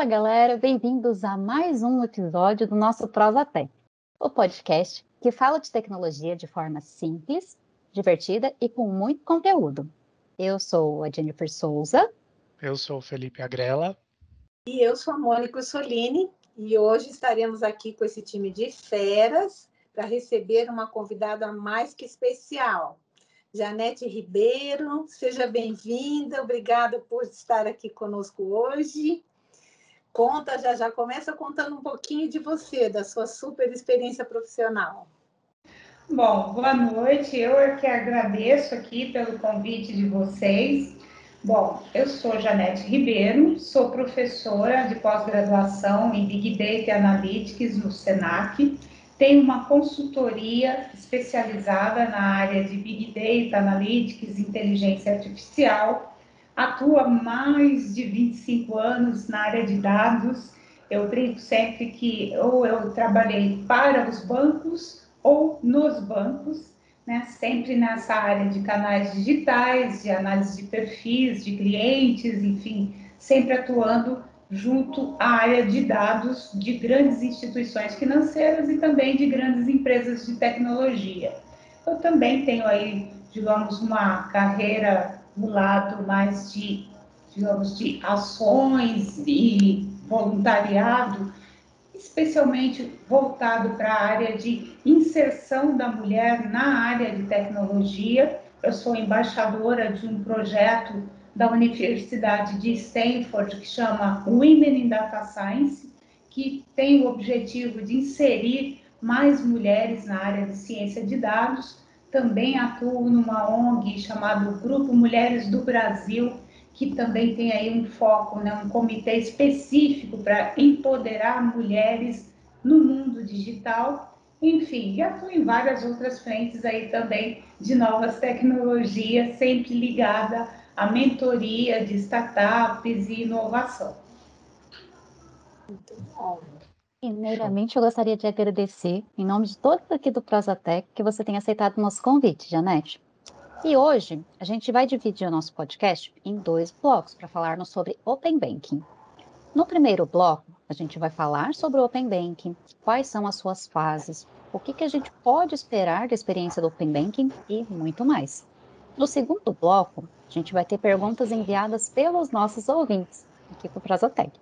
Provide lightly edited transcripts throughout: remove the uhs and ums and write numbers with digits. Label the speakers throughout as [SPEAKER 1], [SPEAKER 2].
[SPEAKER 1] Fala galera, bem-vindos a mais um episódio do nosso Prosatec, o podcast que fala de tecnologia de forma simples, divertida e com muito conteúdo. Eu sou a Jennifer Souza.
[SPEAKER 2] Eu sou o Felipe Agrela.
[SPEAKER 3] E eu sou a Mônica Solini, e hoje estaremos aqui com esse time de feras para receber uma convidada mais que especial. Janete Ribeiro, seja bem-vinda, obrigada por estar aqui conosco hoje. Já começa contando um pouquinho de você, da sua super experiência profissional.
[SPEAKER 4] Bom, boa noite, eu é que agradeço aqui pelo convite de vocês. Bom, eu sou Janete Ribeiro, sou professora de pós-graduação em Big Data Analytics no SENAC, tenho uma consultoria especializada na área de Big Data Analytics e Inteligência Artificial, atuo há mais de 25 anos na área de dados. Eu brinco sempre que ou eu trabalhei para os bancos ou nos bancos, né? Sempre nessa área de canais digitais, de análise de perfis, de clientes, enfim, sempre atuando junto à área de dados de grandes instituições financeiras e também de grandes empresas de tecnologia. Eu também tenho aí, digamos, uma carreira no lado mais de, digamos, de ações e voluntariado, especialmente voltado para a área de inserção da mulher na área de tecnologia. Eu sou embaixadora de um projeto da Universidade de Stanford que chama Women in Data Science, que tem o objetivo de inserir mais mulheres na área de ciência de dados. Também atuo numa ONG chamada Grupo Mulheres do Brasil, que também tem aí um foco, né, um comitê específico para empoderar mulheres no mundo digital. Enfim, e atuo em várias outras frentes aí também de novas tecnologias, sempre ligada à mentoria de startups e inovação.
[SPEAKER 3] Muito bom.
[SPEAKER 1] Primeiramente, eu gostaria de agradecer, em nome de todos aqui do Prosatec, que você tenha aceitado o nosso convite, Janete. E hoje, a gente vai dividir o nosso podcast em 2 blocos para falarmos sobre Open Banking. No primeiro bloco, a gente vai falar sobre o Open Banking, quais são as suas fases, o que a gente pode esperar da experiência do Open Banking e muito mais. No segundo bloco, a gente vai ter perguntas enviadas pelos nossos ouvintes aqui para o Prosatec.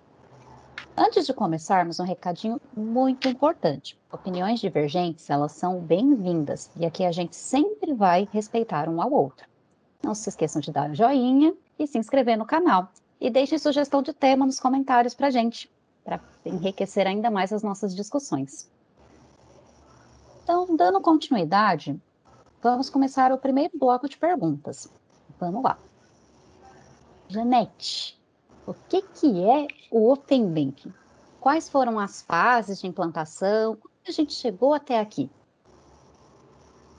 [SPEAKER 1] Antes de começarmos, um recadinho muito importante. Opiniões divergentes, elas são bem-vindas, e aqui a gente sempre vai respeitar um ao outro. Não se esqueçam de dar o joinha e se inscrever no canal. E deixem sugestão de tema nos comentários para a gente, para enriquecer ainda mais as nossas discussões. Então, dando continuidade, vamos começar o primeiro bloco de perguntas. Vamos lá. Janete, o que é o Open Banking? Quais foram as fases de implantação? Como a gente chegou até aqui?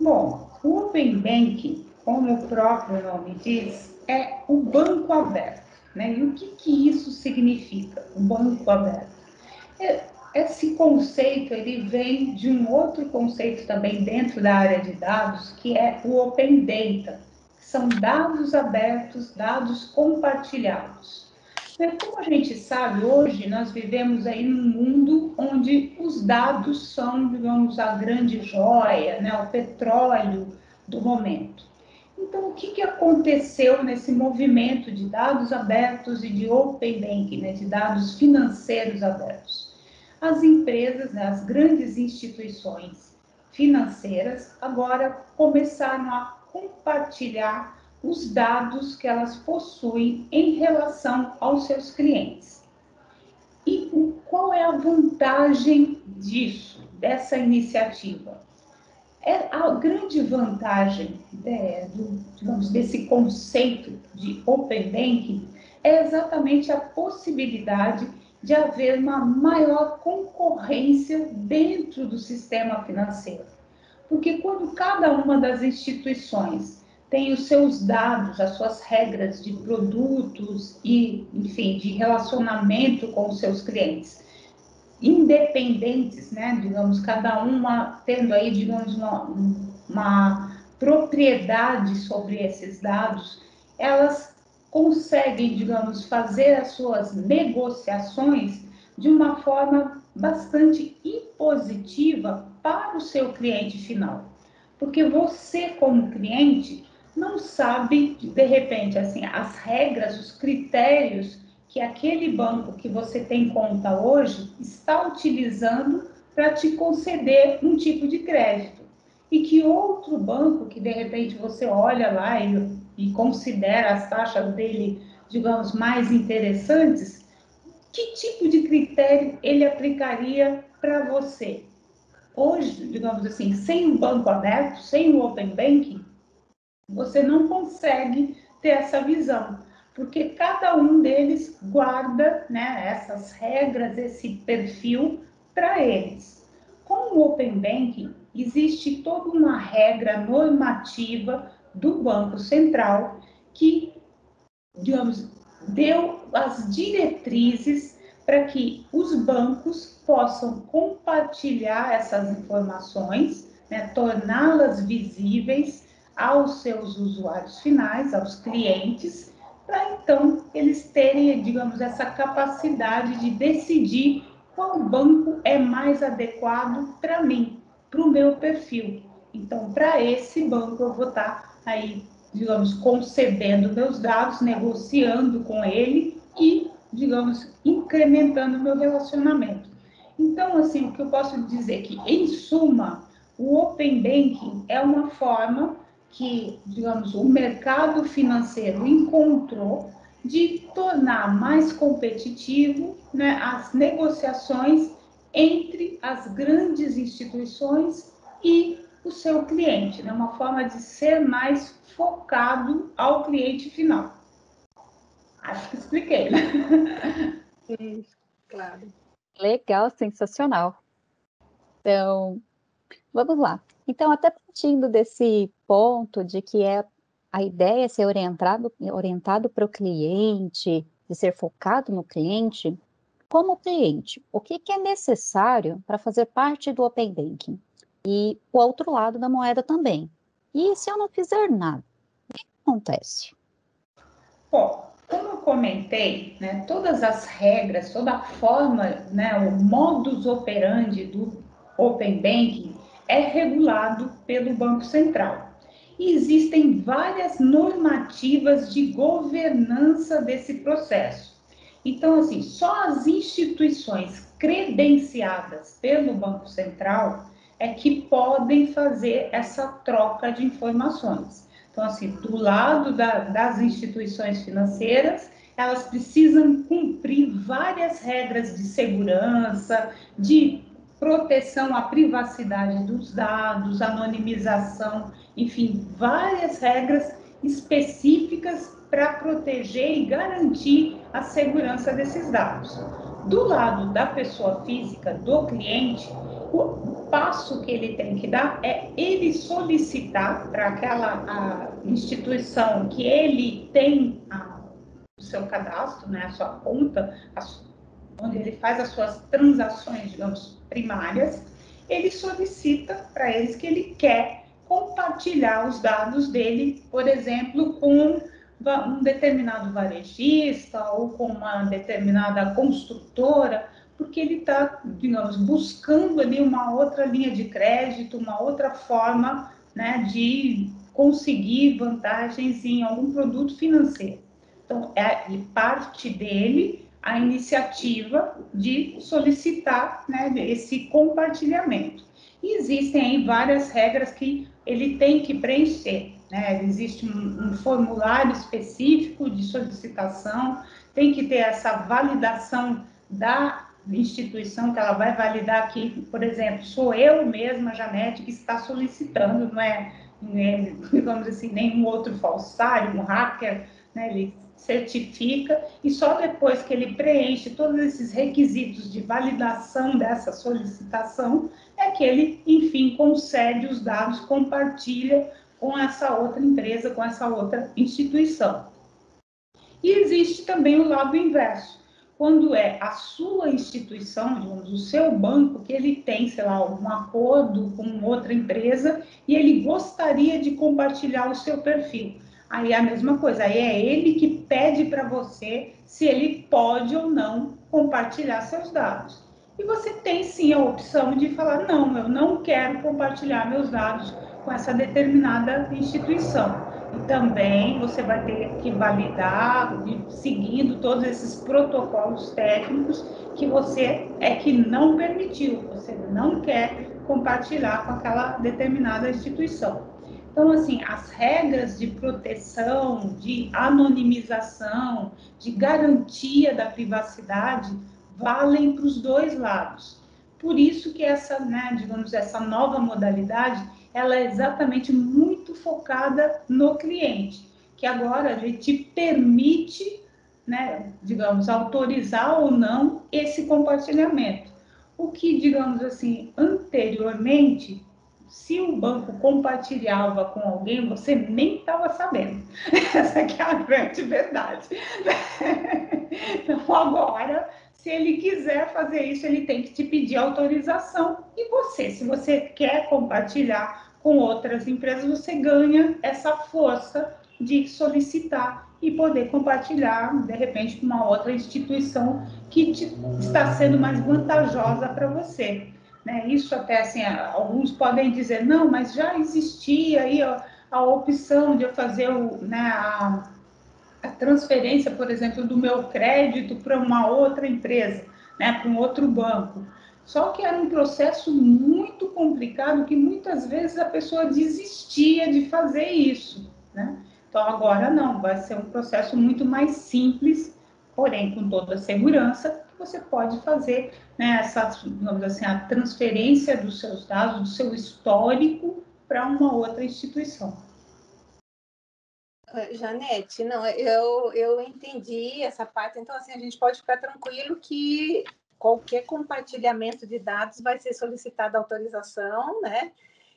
[SPEAKER 4] Bom, o Open Banking, como o próprio nome diz, é o banco aberto, né? E o que isso significa, o banco aberto? Esse conceito, ele vem de um outro conceito também dentro da área de dados, que é o Open Data, que são dados abertos, dados compartilhados. Como a gente sabe, hoje nós vivemos aí num mundo onde os dados são, digamos, a grande joia, né, o petróleo do momento. Então, o que aconteceu nesse movimento de dados abertos e de Open Banking, né, de dados financeiros abertos? As empresas, né, as grandes instituições financeiras, agora começaram a compartilhar os dados que elas possuem em relação aos seus clientes. E qual é a vantagem disso, dessa iniciativa? A grande vantagem desse conceito de Open Banking é exatamente a possibilidade de haver uma maior concorrência dentro do sistema financeiro. Porque quando cada uma das instituições tem os seus dados, as suas regras de produtos e, enfim, de relacionamento com os seus clientes, independentes, né? Digamos, cada uma tendo aí, digamos, uma propriedade sobre esses dados, elas conseguem, digamos, fazer as suas negociações de uma forma bastante impositiva para o seu cliente final. Porque você, como cliente, não sabe, de repente, assim, as regras, os critérios que aquele banco que você tem conta hoje está utilizando para te conceder um tipo de crédito. E que outro banco que, de repente, você olha lá e considera as taxas dele, digamos, mais interessantes, que tipo de critério ele aplicaria para você? Hoje, digamos assim, sem o banco aberto, sem o Open Banking, você não consegue ter essa visão, porque cada um deles guarda, né, essas regras, esse perfil para eles. Com o Open Banking, existe toda uma regra normativa do Banco Central que, digamos, deu as diretrizes para que os bancos possam compartilhar essas informações, né, torná-las visíveis aos seus usuários finais, aos clientes, para então eles terem, digamos, essa capacidade de decidir qual banco é mais adequado para mim, para o meu perfil. Então, para esse banco eu vou estar aí, digamos, concedendo meus dados, negociando com ele e, digamos, incrementando meu relacionamento. Então, assim, o que eu posso dizer é que, em suma, o Open Banking é uma forma que, digamos, o mercado financeiro encontrou de tornar mais competitivo, né, as negociações entre as grandes instituições e o seu cliente, né? Uma forma de ser mais focado ao cliente final. Acho que expliquei, né?
[SPEAKER 3] Sim, claro.
[SPEAKER 1] Legal, sensacional. Então, vamos lá. Então, até partindo desse ponto de que a ideia é ser orientado para o cliente, de ser focado no cliente, como cliente, o que é necessário para fazer parte do Open Banking? E o outro lado da moeda também. E se eu não fizer nada, o que acontece?
[SPEAKER 4] Bom, como eu comentei, né, todas as regras, toda a forma, né, o modus operandi do Open Banking é regulado pelo Banco Central. E existem várias normativas de governança desse processo. Então, assim, só as instituições credenciadas pelo Banco Central é que podem fazer essa troca de informações. Então, assim, do lado das instituições financeiras, elas precisam cumprir várias regras de segurança, de proteção à privacidade dos dados, anonimização, enfim, várias regras específicas para proteger e garantir a segurança desses dados. Do lado da pessoa física, do cliente, o passo que ele tem que dar é ele solicitar para aquela instituição que ele tem o seu cadastro, né, a sua conta, onde ele faz as suas transações, digamos, primárias, ele solicita para eles que ele quer compartilhar os dados dele, por exemplo, com um determinado varejista ou com uma determinada construtora, porque ele está, digamos, buscando ali uma outra linha de crédito, uma outra forma, né, de conseguir vantagens em algum produto financeiro. Então, é parte dele a iniciativa de solicitar, né, esse compartilhamento. E existem aí várias regras que ele tem que preencher, né? Existe um formulário específico de solicitação, tem que ter essa validação da instituição, que ela vai validar que, por exemplo, sou eu mesma, Janete, que está solicitando, não é, digamos assim, nenhum outro falsário, um hacker, né? Ele certifica e só depois que ele preenche todos esses requisitos de validação dessa solicitação é que ele, enfim, concede os dados, compartilha com essa outra empresa, com essa outra instituição. E existe também o lado inverso, quando é a sua instituição, digamos, o seu banco, que ele tem, sei lá, um acordo com outra empresa e ele gostaria de compartilhar o seu perfil. aí é a mesma coisa, aí é ele que pede para você se ele pode ou não compartilhar seus dados. E você tem sim a opção de falar, não, eu não quero compartilhar meus dados com essa determinada instituição. E também você vai ter que validar, seguindo todos esses protocolos técnicos que você é que não permitiu, você não quer compartilhar com aquela determinada instituição. Então, assim, as regras de proteção, de anonimização, de garantia da privacidade valem para os dois lados. Por isso que essa, né, digamos, essa nova modalidade, ela é exatamente muito focada no cliente, que agora ele te permite, né, digamos, autorizar ou não esse compartilhamento. O que, digamos assim, anteriormente, se o banco compartilhava com alguém, você nem estava sabendo. Essa aqui é a grande verdade. Então, agora, se ele quiser fazer isso, ele tem que te pedir autorização. E você, se você quer compartilhar com outras empresas, você ganha essa força de solicitar e poder compartilhar, de repente, com uma outra instituição que está sendo mais vantajosa para você. Né? Isso até, assim, alguns podem dizer, não, mas já existia aí a opção de eu fazer a transferência, por exemplo, do meu crédito para uma outra empresa, né, para um outro banco. Só que era um processo muito complicado que muitas vezes a pessoa desistia de fazer isso, né? Então agora não, vai ser um processo muito mais simples, porém com toda a segurança que você pode fazer, né, essa, digamos assim, a transferência dos seus dados, do seu histórico para uma outra instituição.
[SPEAKER 3] Janete, não, eu entendi essa parte, então assim, a gente pode ficar tranquilo que qualquer compartilhamento de dados vai ser solicitada autorização, né?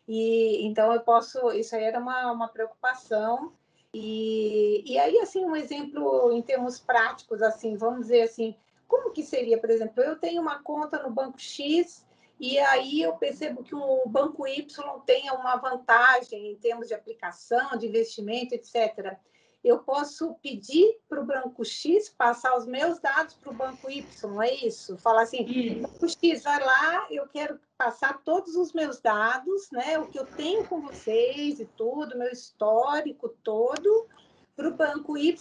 [SPEAKER 3] E então eu posso, isso aí era uma preocupação. E aí, assim, um exemplo em termos práticos, assim, vamos dizer assim, como que seria, por exemplo, eu tenho uma conta no banco X e aí eu percebo que o banco Y tem uma vantagem em termos de aplicação, de investimento, etc. Eu posso pedir para o banco X passar os meus dados para o banco Y, não é isso? Falar assim, banco X, vai lá, eu quero passar todos os meus dados, né, o que eu tenho com vocês e tudo, meu histórico todo, para o banco Y,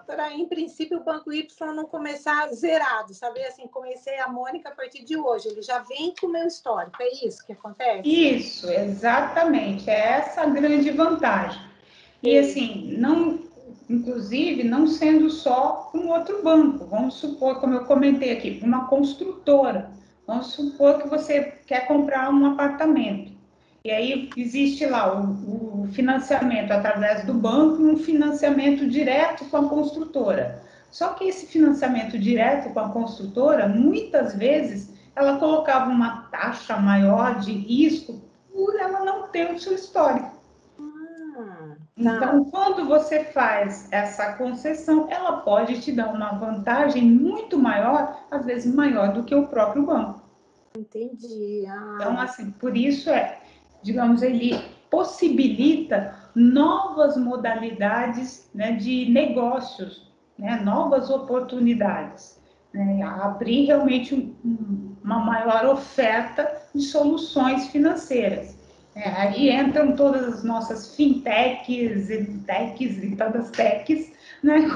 [SPEAKER 3] para, em princípio, o banco Y não começar zerado, sabe? Assim, comecei a Mônica a partir de hoje, ele já vem com o meu histórico, é isso que acontece?
[SPEAKER 4] Isso, exatamente, é essa a grande vantagem. E assim, não, inclusive, não sendo só um outro banco, vamos supor, como eu comentei aqui, uma construtora. Vamos supor que você quer comprar um apartamento. E aí existe lá o financiamento através do banco e um financiamento direto com a construtora. Só que esse financiamento direto com a construtora, muitas vezes, ela colocava uma taxa maior de risco por ela não ter o seu histórico. Então, quando você faz essa concessão, ela pode te dar uma vantagem muito maior, às vezes maior do que o próprio banco.
[SPEAKER 3] Entendi.
[SPEAKER 4] Então, assim, por isso digamos, ele possibilita novas modalidades, né, de negócios, né, novas oportunidades, né, abrir realmente uma maior oferta de soluções financeiras. Aí entram todas as nossas fintechs, edtechs e todas as techs, né,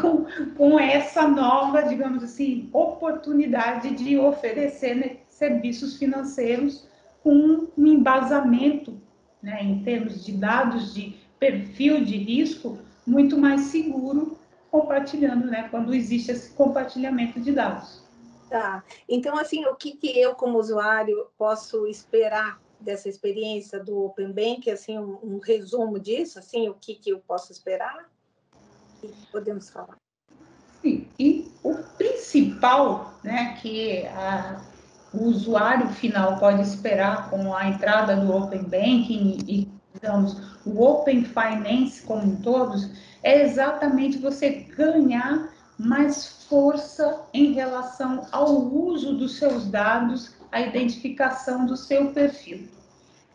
[SPEAKER 4] com essa nova, digamos assim, oportunidade de oferecer, né, serviços financeiros com um embasamento, né, em termos de dados de perfil de risco, muito mais seguro, compartilhando, né, quando existe esse compartilhamento de dados.
[SPEAKER 3] Tá. Então, assim, o que eu, como usuário, posso esperar dessa experiência do Open Bank, assim, um resumo disso, assim, o que eu posso esperar? O que podemos falar?
[SPEAKER 4] Sim, e o principal, né, que o usuário final pode esperar com a entrada do Open Banking e, digamos, o Open Finance como um todo, é exatamente você ganhar mais força em relação ao uso dos seus dados, a identificação do seu perfil.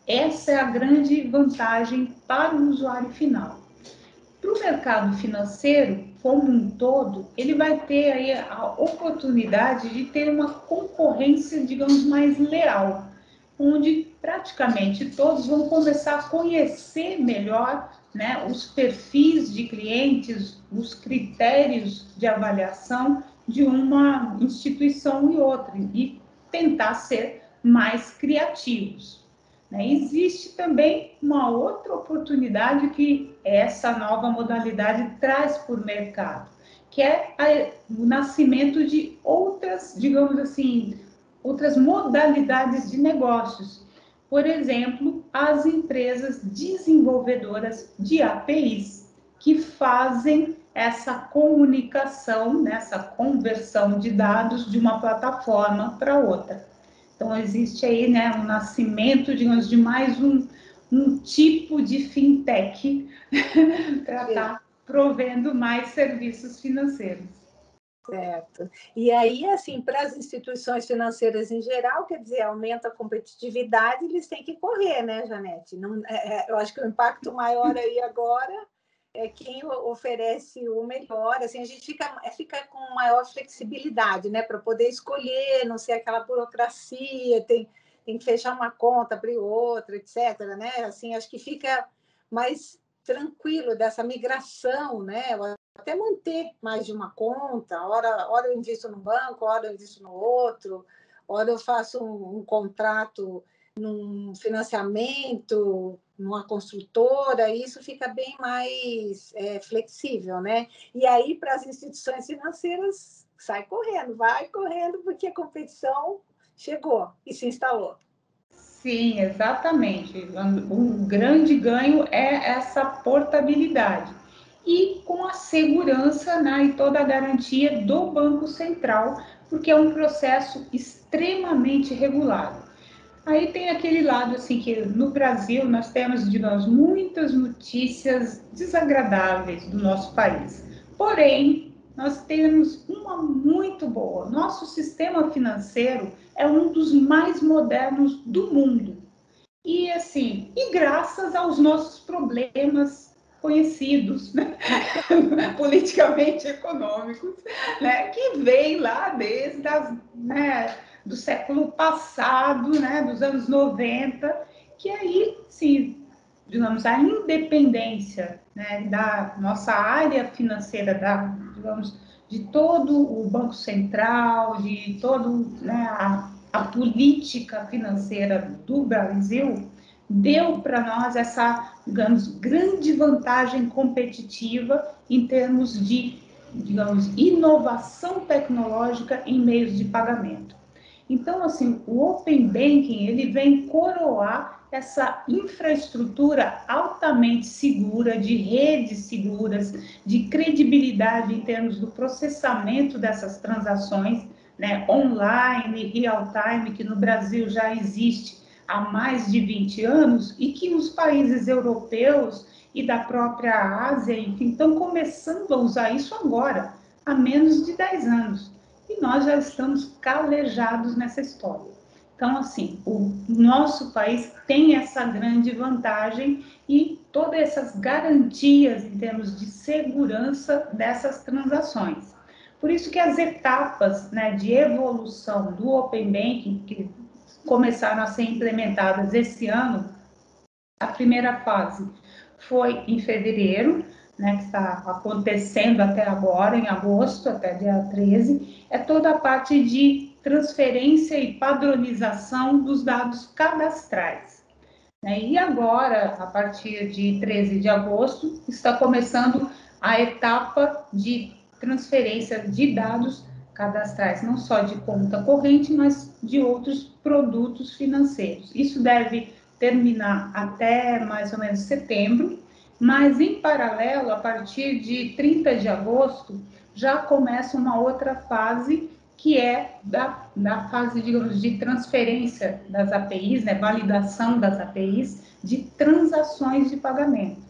[SPEAKER 4] Essa é a grande vantagem para o usuário final. para o mercado financeiro, como um todo, ele vai ter aí a oportunidade de ter uma concorrência, digamos, mais leal, onde praticamente todos vão começar a conhecer melhor, né, os perfis de clientes, os critérios de avaliação de uma instituição e outra, e tentar ser mais criativos. Existe também uma outra oportunidade que essa nova modalidade traz para o mercado, que é o nascimento de outras, digamos assim, outras modalidades de negócios. Por exemplo, as empresas desenvolvedoras de APIs, que fazem essa comunicação, essa conversão de dados de uma plataforma para outra. Então, existe aí, né, um nascimento, digamos, de mais um tipo de fintech para estar provendo mais serviços financeiros.
[SPEAKER 3] Certo. E aí, assim, para as instituições financeiras em geral, quer dizer, aumenta a competitividade, eles têm que correr, né, Janete? Não, eu acho que o impacto maior aí agora é quem oferece o melhor. Assim, a gente fica com maior flexibilidade, né, para poder escolher, não ser aquela burocracia, tem que fechar uma conta, abrir outra, etc., né? Assim, acho que fica mais tranquilo dessa migração, né? Até manter mais de uma conta, hora eu invisto num banco, hora eu invisto no outro, hora eu faço um contrato num financiamento, numa construtora, isso fica bem mais flexível, né? E aí, para as instituições financeiras, vai correndo, porque a competição chegou e se instalou.
[SPEAKER 4] Sim, exatamente. Um grande ganho é essa portabilidade. E com a segurança, né, e toda a garantia do Banco Central, porque é um processo extremamente regulado. Aí tem aquele lado assim que no Brasil nós temos, digamos, muitas notícias desagradáveis do nosso país. Porém, nós temos uma muito boa. Nosso sistema financeiro é um dos mais modernos do mundo. E assim, e graças aos nossos problemas conhecidos, né? politicamente econômicos, né? Que vem lá desde do século passado, né? Dos anos 90, que aí, sim, digamos, a independência, né? Da nossa área financeira, digamos, de todo o Banco Central, de todo, né, a política financeira do Brasil, deu para nós essa, digamos, grande vantagem competitiva em termos de, digamos, inovação tecnológica em meios de pagamento. Então, assim, o Open Banking, ele vem coroar essa infraestrutura altamente segura, de redes seguras, de credibilidade em termos do processamento dessas transações, né, online, real time, que no Brasil já existe há mais de 20 anos e que os países europeus e da própria Ásia, enfim, estão começando a usar isso agora, há menos de 10 anos. E nós já estamos calejados nessa história. Então, assim, o nosso país tem essa grande vantagem e todas essas garantias em termos de segurança dessas transações. Por isso que as etapas, né, de evolução do Open Banking, que começaram a ser implementadas esse ano, a primeira fase foi em fevereiro, né, que está acontecendo até agora, em agosto, até dia 13, é toda a parte de transferência e padronização dos dados cadastrais. E agora, a partir de 13 de agosto, está começando a etapa de transferência de dados cadastrais, não só de conta corrente, mas de outros produtos financeiros. Isso deve terminar até mais ou menos setembro, mas em paralelo, a partir de 30 de agosto, já começa uma outra fase, que é da fase, digamos, de transferência das APIs, né, validação das APIs, de transações de pagamento.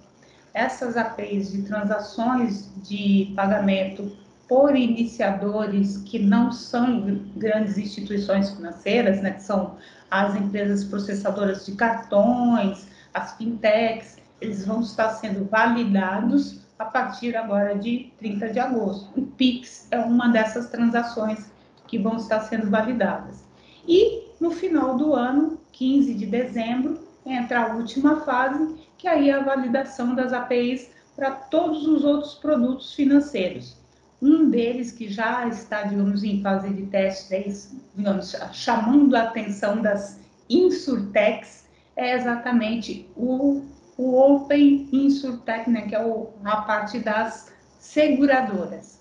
[SPEAKER 4] Essas APIs de transações de pagamento por iniciadores que não são grandes instituições financeiras, né, que são as empresas processadoras de cartões, as fintechs, eles vão estar sendo validados a partir agora de 30 de agosto. O PIX é uma dessas transações que vão estar sendo validadas. E no final do ano, 15 de dezembro, entra a última fase, que aí é a validação das APIs para todos os outros produtos financeiros. Um deles que já está, digamos, em fase de teste, digamos, chamando a atenção das insurtechs, é exatamente o Open Insurtech, né, que é a parte das seguradoras.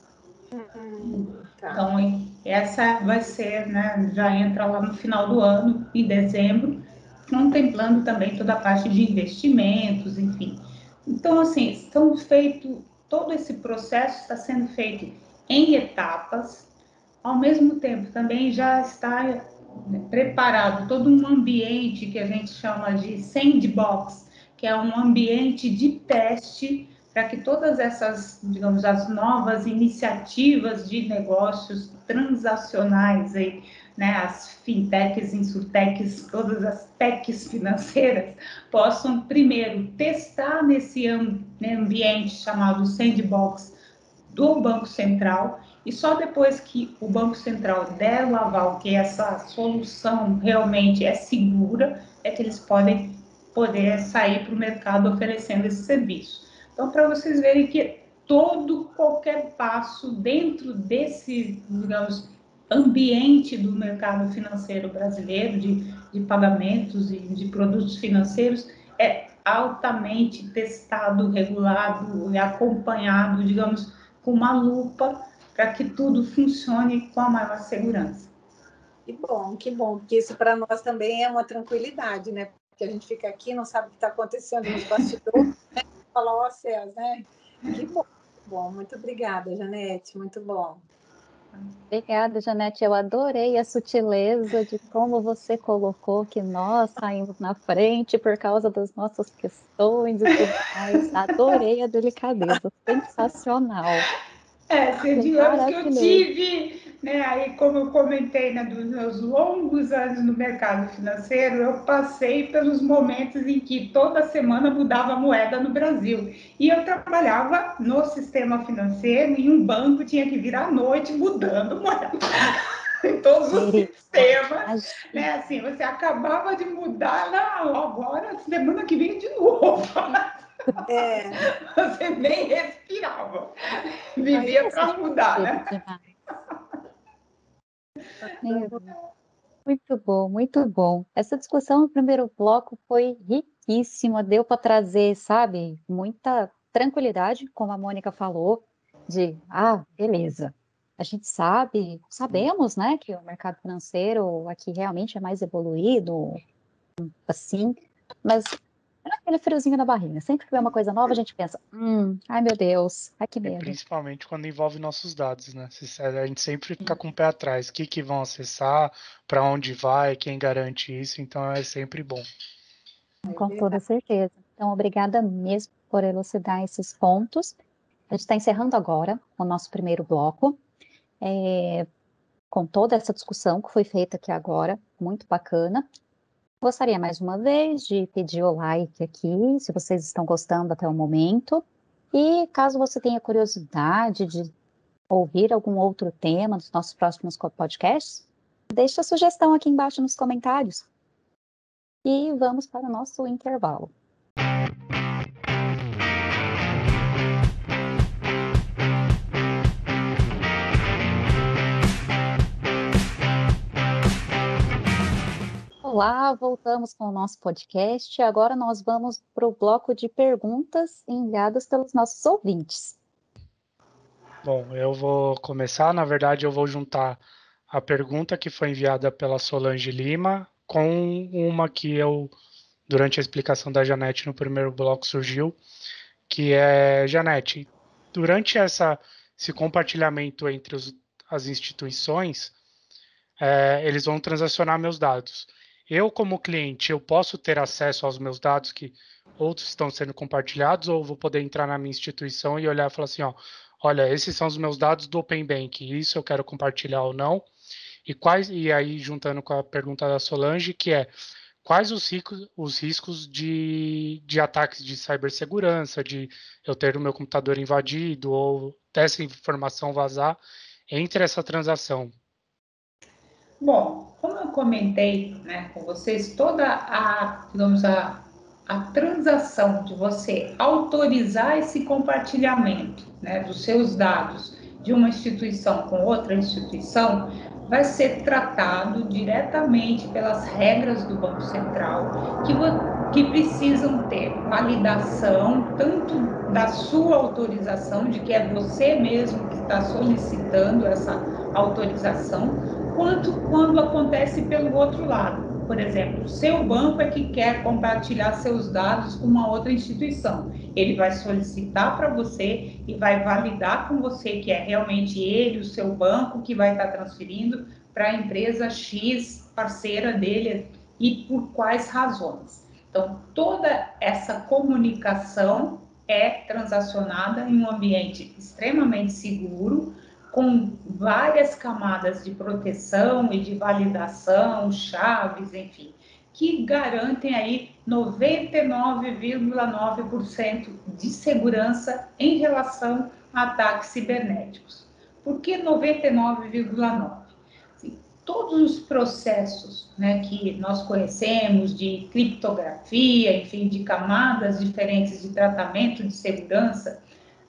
[SPEAKER 3] Tá.
[SPEAKER 4] Então, essa vai ser, né, já entra lá no final do ano, em dezembro, contemplando também toda a parte de investimentos, enfim. Então, assim, todo esse processo está sendo feito em etapas, ao mesmo tempo também já está, né, preparado todo um ambiente que a gente chama de sandbox, que é um ambiente de teste para que todas essas, digamos, as novas iniciativas de negócios transacionais, aí, né, as fintechs, insurtechs, todas as techs financeiras, possam primeiro testar nesse ambiente chamado sandbox do Banco Central, e só depois que o Banco Central der o aval que essa solução realmente é segura, é que eles podem poder sair para o mercado oferecendo esse serviço. Então, para vocês verem que qualquer passo dentro desse, digamos, ambiente do mercado financeiro brasileiro, de pagamentos e de produtos financeiros, é altamente testado, regulado e acompanhado, digamos, com uma lupa para que tudo funcione com a maior segurança.
[SPEAKER 3] Que bom, porque isso para nós também é uma tranquilidade, né? Porque a gente fica aqui, não sabe o que está acontecendo nos bastidores, né? Fala, ó céus, né? Que bom, muito obrigada, Janete, muito bom.
[SPEAKER 1] Obrigada, Janete. Eu adorei a sutileza de como você colocou que nós saímos na frente por causa das nossas questões e tudo mais. Adorei a delicadeza. Sensacional.
[SPEAKER 4] Digamos que eu
[SPEAKER 1] Maravilhoso.
[SPEAKER 4] tive, né, aí como eu comentei, né, dos meus longos anos no mercado financeiro, eu passei pelos momentos em que toda semana mudava a moeda no Brasil. E eu trabalhava no sistema financeiro, em um banco, tinha que vir à noite mudando moeda em todos os sistemas, né, assim, você acabava de mudar, não, agora, semana que vem de novo. Você nem respirava. Vivia para mudar, né?
[SPEAKER 1] Muito bom, muito bom. Essa discussão no primeiro bloco foi riquíssima, deu para trazer, sabe, muita tranquilidade, como a Mônica falou, beleza. A gente sabemos, né, que o mercado financeiro aqui realmente é mais evoluído, assim, mas é aquele friozinho na barriga. Sempre que vê uma coisa nova, a gente pensa, ai meu Deus, ai que medo.
[SPEAKER 2] Principalmente quando envolve nossos dados, né? A gente sempre fica com o pé atrás. O que vão acessar, para onde vai, quem garante isso, então é sempre bom.
[SPEAKER 1] Com toda certeza. Então, obrigada mesmo por elucidar esses pontos. A gente está encerrando agora o nosso primeiro bloco, com toda essa discussão que foi feita aqui agora, muito bacana. Gostaria mais uma vez de pedir o like aqui, se vocês estão gostando até o momento. E caso você tenha curiosidade de ouvir algum outro tema dos nossos próximos podcasts, deixe a sugestão aqui embaixo nos comentários. E vamos para o nosso intervalo. Olá, voltamos com o nosso podcast. Agora nós vamos para o bloco de perguntas enviadas pelos nossos ouvintes.
[SPEAKER 2] Bom, eu vou começar. Na verdade, eu vou juntar a pergunta que foi enviada pela Solange Lima com uma que durante a explicação da Janete no primeiro bloco surgiu, que é, Janete, durante esse compartilhamento entre as instituições, eles vão transacionar meus dados. Eu, como cliente, eu posso ter acesso aos meus dados que outros estão sendo compartilhados, ou vou poder entrar na minha instituição e olhar e falar assim, olha, esses são os meus dados do Open Bank, isso eu quero compartilhar ou não? E aí, juntando com a pergunta da Solange, que é, quais os riscos de ataques de cibersegurança, de eu ter o meu computador invadido ou dessa informação vazar entre essa transação.
[SPEAKER 4] Bom, como eu comentei, né, com vocês, toda a transação de você autorizar esse compartilhamento, né, dos seus dados de uma instituição com outra instituição vai ser tratado diretamente pelas regras do Banco Central, que precisam ter validação tanto da sua autorização, de que é você mesmo que está solicitando essa autorização, quanto quando acontece pelo outro lado. Por exemplo, o seu banco é que quer compartilhar seus dados com uma outra instituição. Ele vai solicitar para você e vai validar com você que é realmente ele, o seu banco, que vai estar transferindo para a empresa X, parceira dele, e por quais razões. Então, toda essa comunicação é transacionada em um ambiente extremamente seguro, com várias camadas de proteção e de validação, chaves, enfim, que garantem aí 99,9% de segurança em relação a ataques cibernéticos. Por que 99,9%? Todos os processos, né, que nós conhecemos de criptografia, enfim, de camadas diferentes de tratamento de segurança,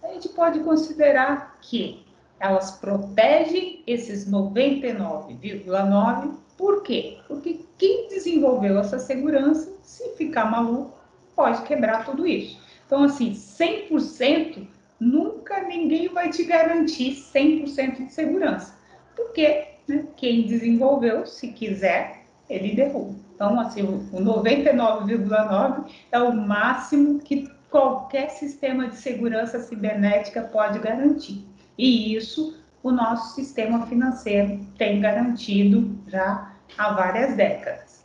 [SPEAKER 4] a gente pode considerar que elas protegem esses 99,9%. Por quê? Porque quem desenvolveu essa segurança, se ficar maluco, pode quebrar tudo isso. Então, assim, 100%, nunca ninguém vai te garantir 100% de segurança. Porque, né, quem desenvolveu, se quiser, ele derruba. Então, assim, o 99,9% é o máximo que qualquer sistema de segurança cibernética pode garantir. E isso o nosso sistema financeiro tem garantido já há várias décadas.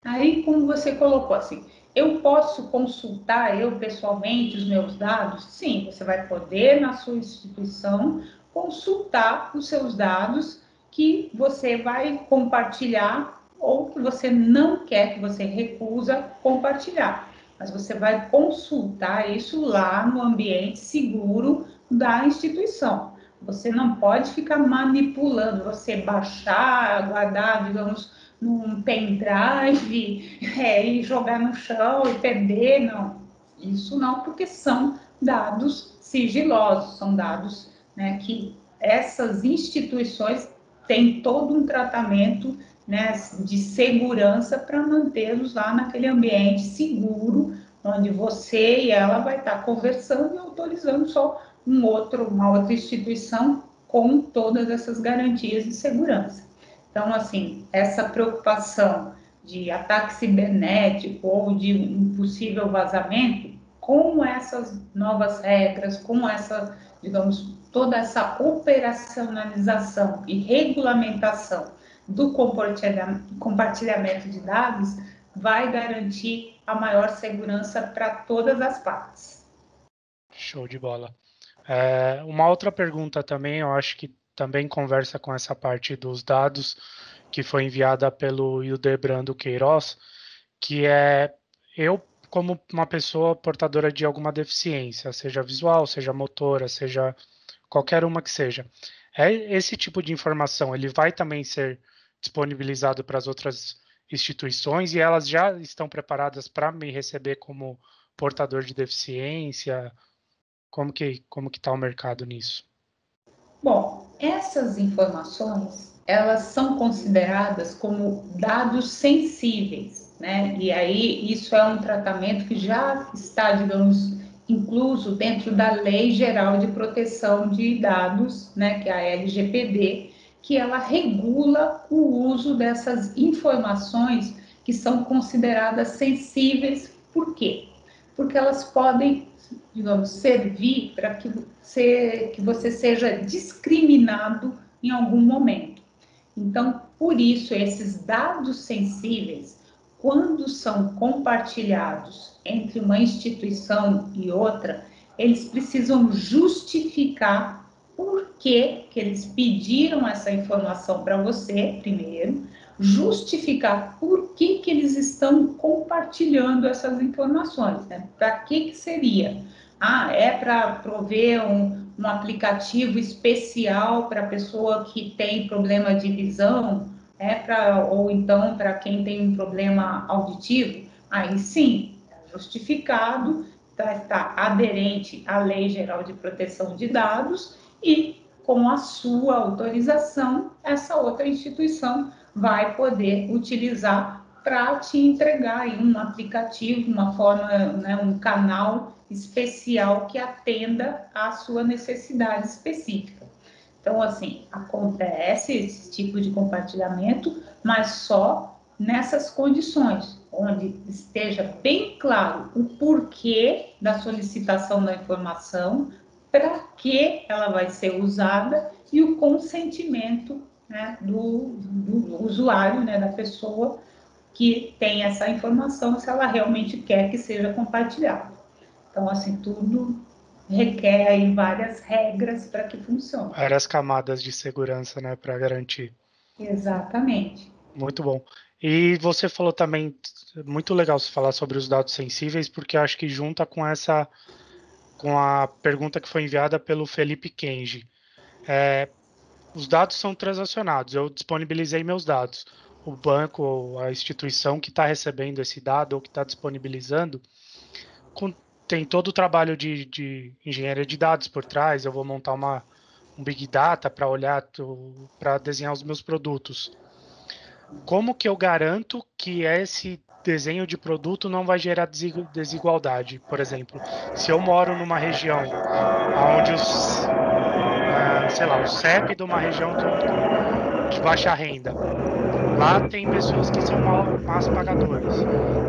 [SPEAKER 4] Aí, como você colocou assim, eu posso consultar eu pessoalmente os meus dados? Sim, você vai poder na sua instituição consultar os seus dados que você vai compartilhar ou que você não quer, que você recusa compartilhar. Mas você vai consultar isso lá no ambiente seguro da instituição. Você não pode ficar manipulando, você baixar, guardar, digamos, num pendrive e jogar no chão e perder, não. Isso não, porque são dados sigilosos, são dados, né, que essas instituições têm todo um tratamento, né, de segurança para mantê-los lá naquele ambiente seguro, onde você e ela vai estar conversando e autorizando só uma outra instituição com todas essas garantias de segurança. Então, assim, essa preocupação de ataque cibernético ou de um possível vazamento, com essas novas regras, com essa, digamos, toda essa operacionalização e regulamentação do compartilhamento de dados, vai garantir a maior segurança para todas as partes.
[SPEAKER 2] Show de bola. Uma outra pergunta também, eu acho que também conversa com essa parte dos dados, que foi enviada pelo Hildebrando Queiroz, que é eu, como uma pessoa portadora de alguma deficiência, seja visual, seja motora, seja qualquer uma que seja. Esse tipo de informação, ele vai também ser disponibilizado para as outras instituições e elas já estão preparadas para me receber como portador de deficiência? Como que está o mercado nisso?
[SPEAKER 4] Bom, essas informações, elas são consideradas como dados sensíveis, né? E aí isso é um tratamento que já está, digamos, incluso dentro da Lei Geral de Proteção de Dados, né, que é a LGPD, que ela regula o uso dessas informações que são consideradas sensíveis. Por quê? Porque elas podem, digamos, servir para que você seja discriminado em algum momento. Então, por isso, esses dados sensíveis, quando são compartilhados entre uma instituição e outra, eles precisam justificar por que eles pediram essa informação para você, primeiro, justificar por que eles estão compartilhando essas informações, né? Para que seria? É para prover um aplicativo especial para a pessoa que tem problema de visão, ou então para quem tem um problema auditivo? Aí sim, é justificado, está aderente à Lei Geral de Proteção de Dados e, com a sua autorização, essa outra instituição vai poder utilizar para te entregar aí um aplicativo, uma forma, né, um canal especial que atenda à sua necessidade específica. Então, assim, acontece esse tipo de compartilhamento, mas só nessas condições, onde esteja bem claro o porquê da solicitação da informação, para que ela vai ser usada e o consentimento, né, do usuário, né, da pessoa que tem essa informação, se ela realmente quer que seja compartilhada. Então, assim, tudo requer aí várias regras para que funcione.
[SPEAKER 2] Várias camadas de segurança, né, para garantir.
[SPEAKER 4] Exatamente.
[SPEAKER 2] Muito bom. E você falou também, muito legal você falar sobre os dados sensíveis, porque eu acho que junta com a pergunta que foi enviada pelo Felipe Kenji. Os dados são transacionados, eu disponibilizei meus dados. O banco ou a instituição que está recebendo esse dado ou que está disponibilizando tem todo o trabalho de engenharia de dados por trás. Eu vou montar um Big Data para olhar, para desenhar os meus produtos. Como que eu garanto que esse desenho de produto não vai gerar desigualdade? Por exemplo, se eu moro numa região onde o CEP de uma região de baixa renda, lá tem pessoas que são más pagadoras.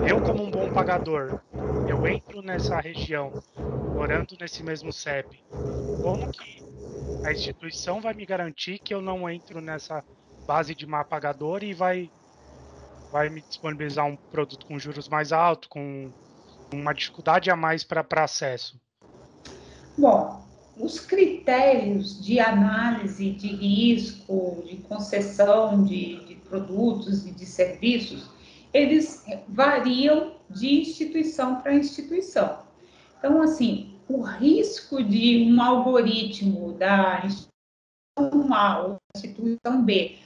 [SPEAKER 2] Eu, como um bom pagador, eu entro nessa região, morando nesse mesmo CEP, como que a instituição vai me garantir que eu não entro nessa base de má pagador e vai me disponibilizar um produto com juros mais altos, com uma dificuldade a mais para acesso?
[SPEAKER 4] Bom, os critérios de análise de risco, de concessão de produtos e de serviços, eles variam de instituição para instituição. Então, assim, o risco de um algoritmo da instituição A ou instituição B,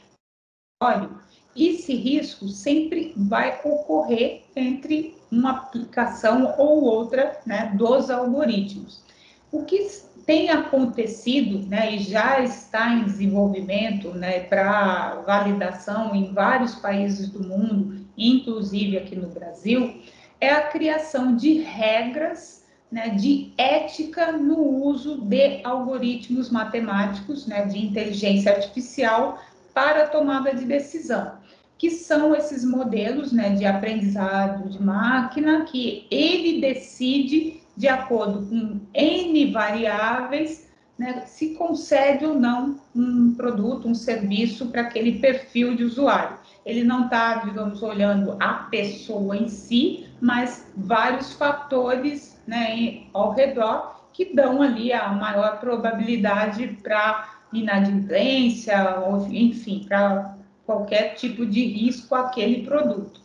[SPEAKER 4] olha, esse risco sempre vai ocorrer entre uma aplicação ou outra, né, dos algoritmos. O que tem acontecido, né, e já está em desenvolvimento, né, para validação em vários países do mundo, inclusive aqui no Brasil, é a criação de regras, né, de ética no uso de algoritmos matemáticos, né, de inteligência artificial para a tomada de decisão, que são esses modelos, né, de aprendizado de máquina, que ele decide de acordo com N variáveis, né, se concede ou não um produto, um serviço para aquele perfil de usuário. Ele não está, digamos, olhando a pessoa em si, mas vários fatores, né, ao redor que dão ali a maior probabilidade para inadimplência, ou, enfim, para qualquer tipo de risco àquele produto.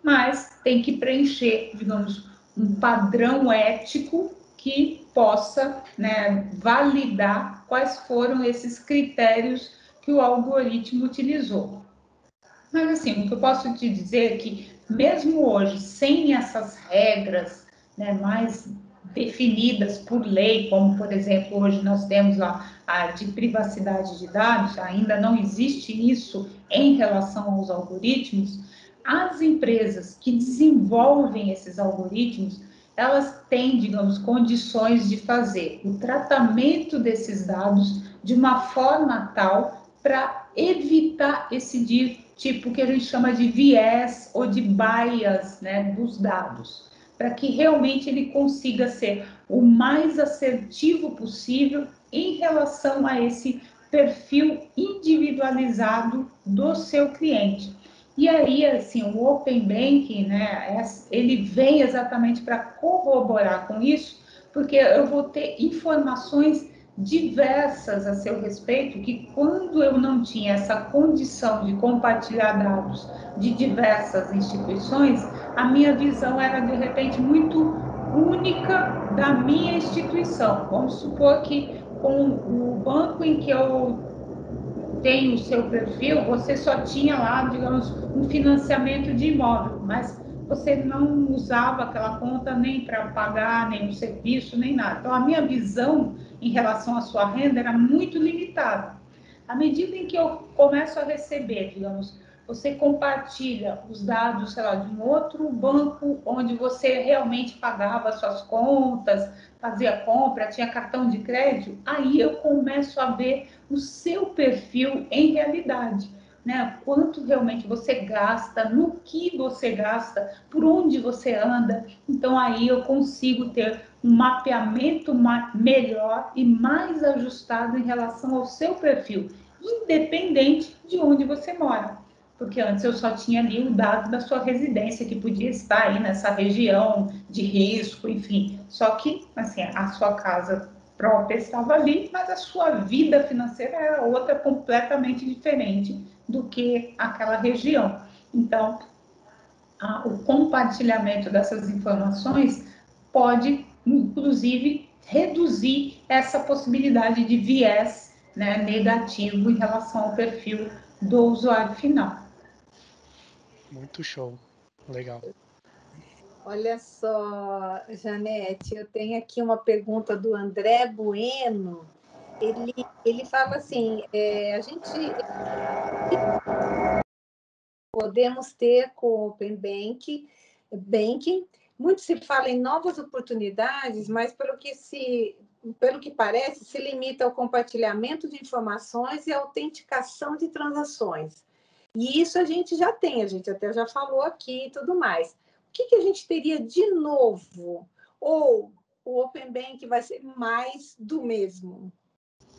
[SPEAKER 4] Mas tem que preencher, digamos, um padrão ético que possa, né, validar quais foram esses critérios que o algoritmo utilizou. Mas, assim, o que eu posso te dizer é que, mesmo hoje, sem essas regras, né, mais definidas por lei, como, por exemplo, hoje nós temos a de privacidade de dados, ainda não existe isso em relação aos algoritmos. As empresas que desenvolvem esses algoritmos, elas têm, digamos, condições de fazer o tratamento desses dados de uma forma tal para evitar esse tipo que a gente chama de viés ou de bias, né, dos dados, para que realmente ele consiga ser o mais assertivo possível em relação a esse perfil individualizado do seu cliente. E aí, assim, o Open Banking, né, ele vem exatamente para corroborar com isso, porque eu vou ter informações diversas a seu respeito, que quando eu não tinha essa condição de compartilhar dados de diversas instituições, a minha visão era, de repente, muito única da minha instituição. Vamos supor que com o banco em que eu tenho o seu perfil, você só tinha lá, digamos, um financiamento de imóvel, mas você não usava aquela conta nem para pagar nenhum serviço, nem nada. Então, a minha visão em relação à sua renda era muito limitada. À medida em que eu começo a receber, digamos, você compartilha os dados, sei lá, de um outro banco onde você realmente pagava suas contas, fazia compra, tinha cartão de crédito, aí eu começo a ver o seu perfil em realidade. Né? Quanto realmente você gasta, no que você gasta, por onde você anda. Então, aí eu consigo ter um mapeamento melhor e mais ajustado em relação ao seu perfil, independente de onde você mora. Porque antes eu só tinha ali o dado da sua residência, que podia estar aí nessa região de risco, enfim. Só que, assim, a sua casa própria estava ali, mas a sua vida financeira era outra completamente diferente do que aquela região. Então, o compartilhamento dessas informações pode, inclusive, reduzir essa possibilidade de viés, né, negativo em relação ao perfil do usuário final.
[SPEAKER 2] Muito show. Legal.
[SPEAKER 3] Olha só, Janete, eu tenho aqui uma pergunta do André Bueno. Ele fala assim, a gente podemos ter com o Open Banking, muito se fala em novas oportunidades, mas pelo que parece, se limita ao compartilhamento de informações e à autenticação de transações. E isso a gente já tem, a gente até já falou aqui e tudo mais. O que a gente teria de novo? Ou o Open Bank vai ser mais do mesmo?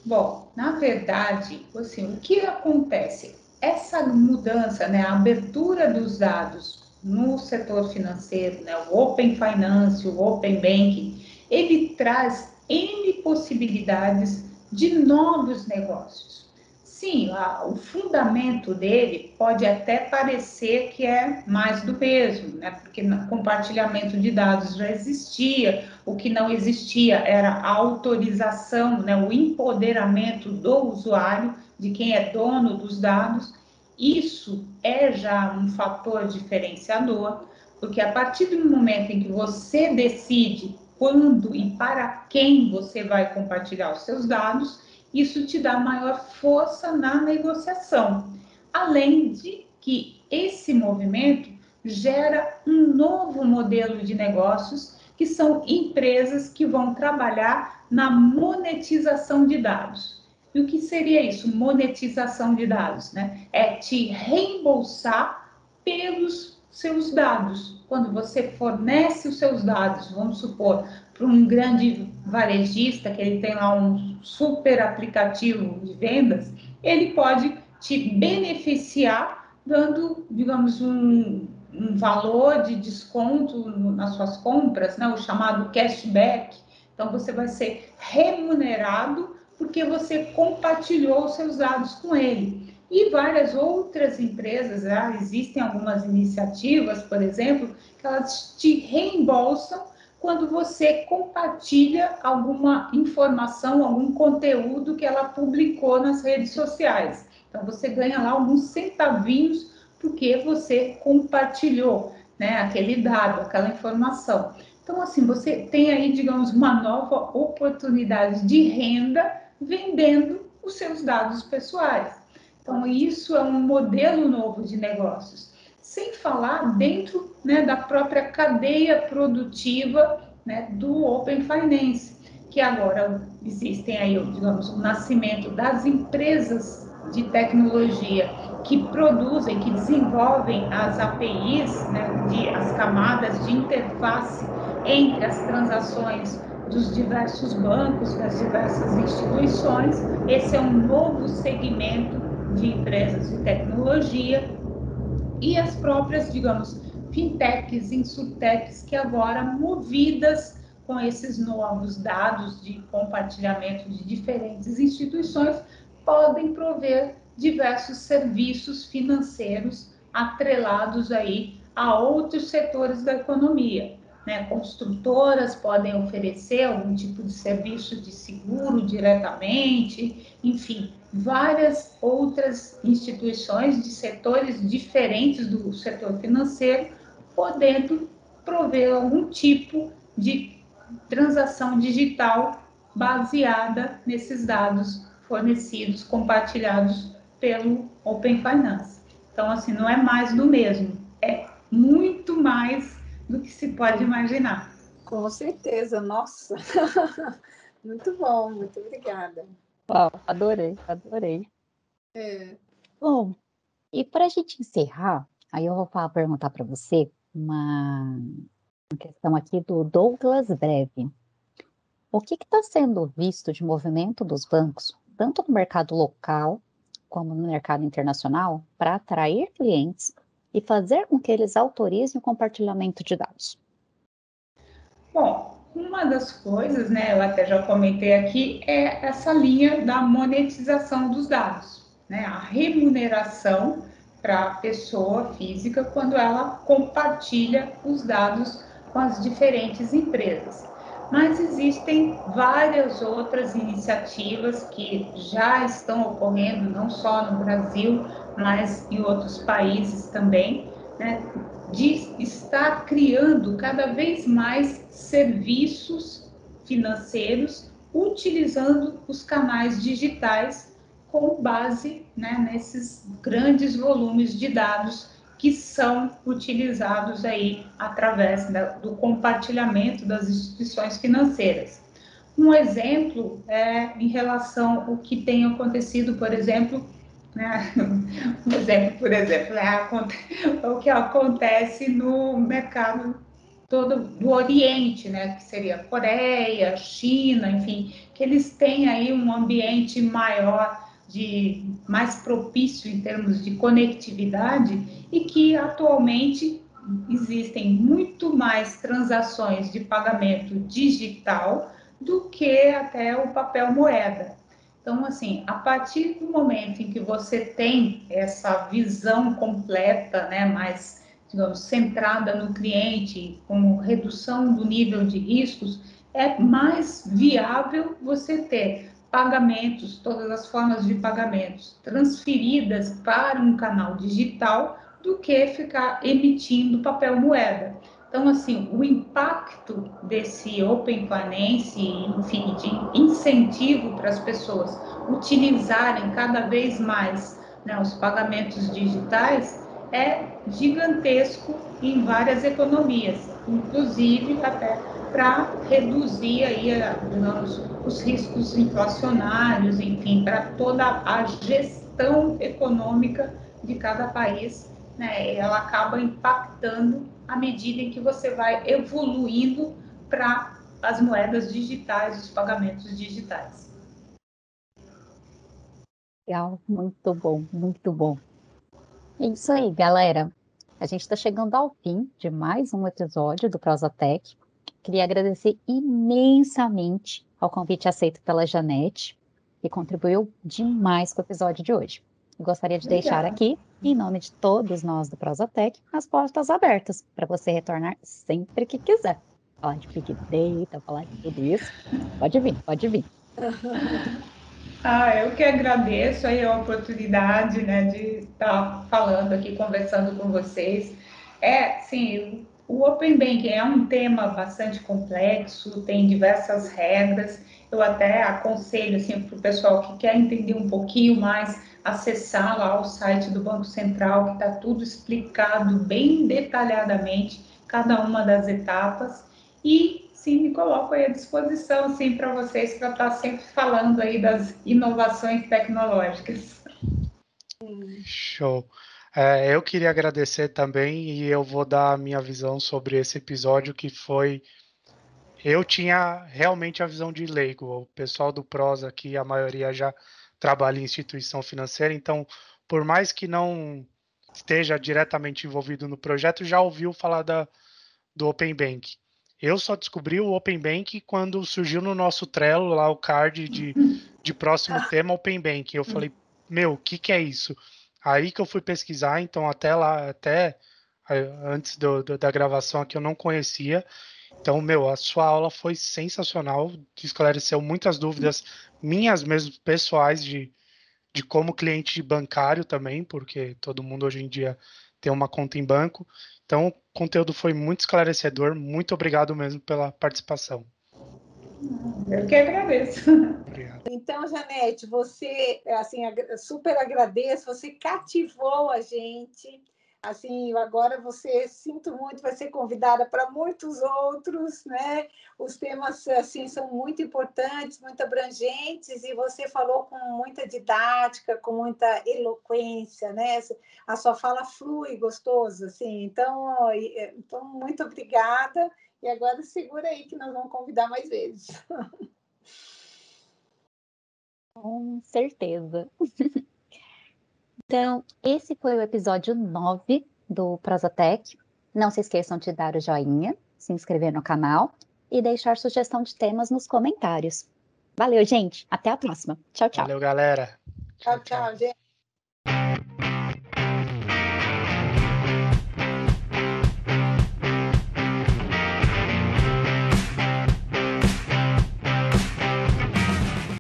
[SPEAKER 4] Bom, na verdade, assim, o que acontece? Essa mudança, né, a abertura dos dados no setor financeiro, né, o Open Finance, o Open Banking, ele traz N possibilidades de novos negócios. Sim, o fundamento dele pode até parecer que é mais do mesmo, né? Porque no compartilhamento de dados já existia, o que não existia era a autorização, né? O empoderamento do usuário, de quem é dono dos dados. Isso é já um fator diferenciador, porque a partir do momento em que você decide quando e para quem você vai compartilhar os seus dados, isso te dá maior força na negociação. Além de que esse movimento gera um novo modelo de negócios, que são empresas que vão trabalhar na monetização de dados. E o que seria isso, monetização de dados? Né? É te reembolsar pelos seus dados. Quando você fornece os seus dados, vamos supor, para um grande varejista, que ele tem lá um super aplicativo de vendas, ele pode te beneficiar dando, digamos, um valor de desconto nas suas compras, né, o chamado cashback. Então, você vai ser remunerado porque você compartilhou os seus dados com ele. E várias outras empresas, já existem algumas iniciativas, por exemplo, que elas te reembolsam quando você compartilha alguma informação, algum conteúdo que ela publicou nas redes sociais. Então, você ganha lá alguns centavinhos porque você compartilhou, né, aquele dado, aquela informação. Então, assim, você tem aí, digamos, uma nova oportunidade de renda vendendo os seus dados pessoais. Então, isso é um modelo novo de negócios. Sem falar dentro, né, da própria cadeia produtiva, né, do Open Finance, que agora existem aí, digamos, o nascimento das empresas de tecnologia que produzem, que desenvolvem as APIs, né, as camadas de interface entre as transações dos diversos bancos, das diversas instituições. Esse é um novo segmento de empresas de tecnologia e as próprias, digamos, fintechs, insurtechs, que agora, movidas com esses novos dados de compartilhamento de diferentes instituições, podem prover diversos serviços financeiros atrelados aí a outros setores da economia, né? Construtoras podem oferecer algum tipo de serviço de seguro diretamente, enfim, várias outras instituições de setores diferentes do setor financeiro podendo prover algum tipo de transação digital baseada nesses dados fornecidos, compartilhados pelo Open Finance. Então, assim, não é mais do mesmo, é muito mais do que se pode imaginar.
[SPEAKER 3] Com certeza, nossa. Muito bom, muito obrigada.
[SPEAKER 1] Uau, adorei, adorei. Bom, e para a gente encerrar, aí eu vou perguntar para você uma questão aqui do Douglas Breve. O que está sendo visto de movimento dos bancos, tanto no mercado local como no mercado internacional, para atrair clientes e fazer com que eles autorizem o compartilhamento de dados?
[SPEAKER 4] Bom, uma das coisas, né, eu até já comentei aqui, é essa linha da monetização dos dados, né, a remuneração para a pessoa física quando ela compartilha os dados com as diferentes empresas. Mas existem várias outras iniciativas que já estão ocorrendo, não só no Brasil, mas em outros países também, né, de estar criando cada vez mais serviços financeiros utilizando os canais digitais com base, né, nesses grandes volumes de dados que são utilizados aí através do compartilhamento das instituições financeiras. Um exemplo é em relação ao que tem acontecido, por exemplo, né, por exemplo, o que acontece no mercado todo do Oriente, né, que seria Coreia, China, enfim, que eles têm aí um ambiente maior mais propício em termos de conectividade e que atualmente existem muito mais transações de pagamento digital do que até o papel moeda. Então, assim, a partir do momento em que você tem essa visão completa, né, mais, digamos, centrada no cliente, com redução do nível de riscos, é mais viável você ter pagamentos, todas as formas de pagamentos transferidas para um canal digital do que ficar emitindo papel moeda. Então, assim, o impacto desse Open Finance, enfim, de incentivo para as pessoas utilizarem cada vez mais, né, os pagamentos digitais é gigantesco em várias economias, inclusive até para reduzir aí, digamos, os riscos inflacionários, enfim, para toda a gestão econômica de cada país, né? Ela acaba impactando à medida em que você vai evoluindo para as moedas digitais, os pagamentos digitais.
[SPEAKER 1] Legal, muito bom, muito bom. É isso aí, galera. A gente está chegando ao fim de mais um episódio do Prosatec. Queria agradecer imensamente ao convite aceito pela Janete, que contribuiu demais com o episódio de hoje. Eu gostaria de deixar aqui, em nome de todos nós do Prosatec, as portas abertas para você retornar sempre que quiser. Falar de Big Data, falar de tudo isso. Pode vir, pode vir.
[SPEAKER 4] Eu que agradeço aí a oportunidade, né, de estar falando aqui, conversando com vocês. Sim, o Open Banking é um tema bastante complexo, tem diversas regras. Eu até aconselho assim, para o pessoal que quer entender um pouquinho mais, acessar lá o site do Banco Central, que está tudo explicado bem detalhadamente, cada uma das etapas. E sim, me coloco aí à disposição sim, para vocês, para estar sempre falando aí das inovações tecnológicas.
[SPEAKER 2] Show. Eu queria agradecer também e eu vou dar a minha visão sobre esse episódio que foi... Eu tinha realmente a visão de leigo. O pessoal do Prosa aqui, a maioria já trabalha em instituição financeira, então, por mais que não esteja diretamente envolvido no projeto, já ouviu falar do Open Bank. Eu só descobri o Open Bank quando surgiu no nosso Trello lá o card de próximo tema Open Bank. Eu falei, meu, o que é isso? Aí que eu fui pesquisar, então até lá, antes da gravação aqui eu não conhecia. Então, meu, a sua aula foi sensacional, esclareceu muitas dúvidas minhas mesmo, pessoais, de como cliente bancário também, porque todo mundo hoje em dia tem uma conta em banco. Então, o conteúdo foi muito esclarecedor. Muito obrigado mesmo pela participação.
[SPEAKER 4] Eu que agradeço.
[SPEAKER 2] Obrigado.
[SPEAKER 3] Então, Janete, você, assim, super agradeço, você cativou a gente. Assim, agora você, sinto muito, vai ser convidada para muitos outros, né? Os temas, assim, são muito importantes, muito abrangentes, e você falou com muita didática, com muita eloquência, né? A sua fala flui gostoso, assim. Então, muito obrigada. E agora segura aí que nós vamos convidar mais vezes.
[SPEAKER 1] Com certeza. Então, esse foi o episódio 9 do Prosatec. Não se esqueçam de dar o joinha, se inscrever no canal e deixar sugestão de temas nos comentários. Valeu, gente. Até a próxima. Tchau, tchau.
[SPEAKER 2] Valeu, galera.
[SPEAKER 3] Tchau, tchau, gente.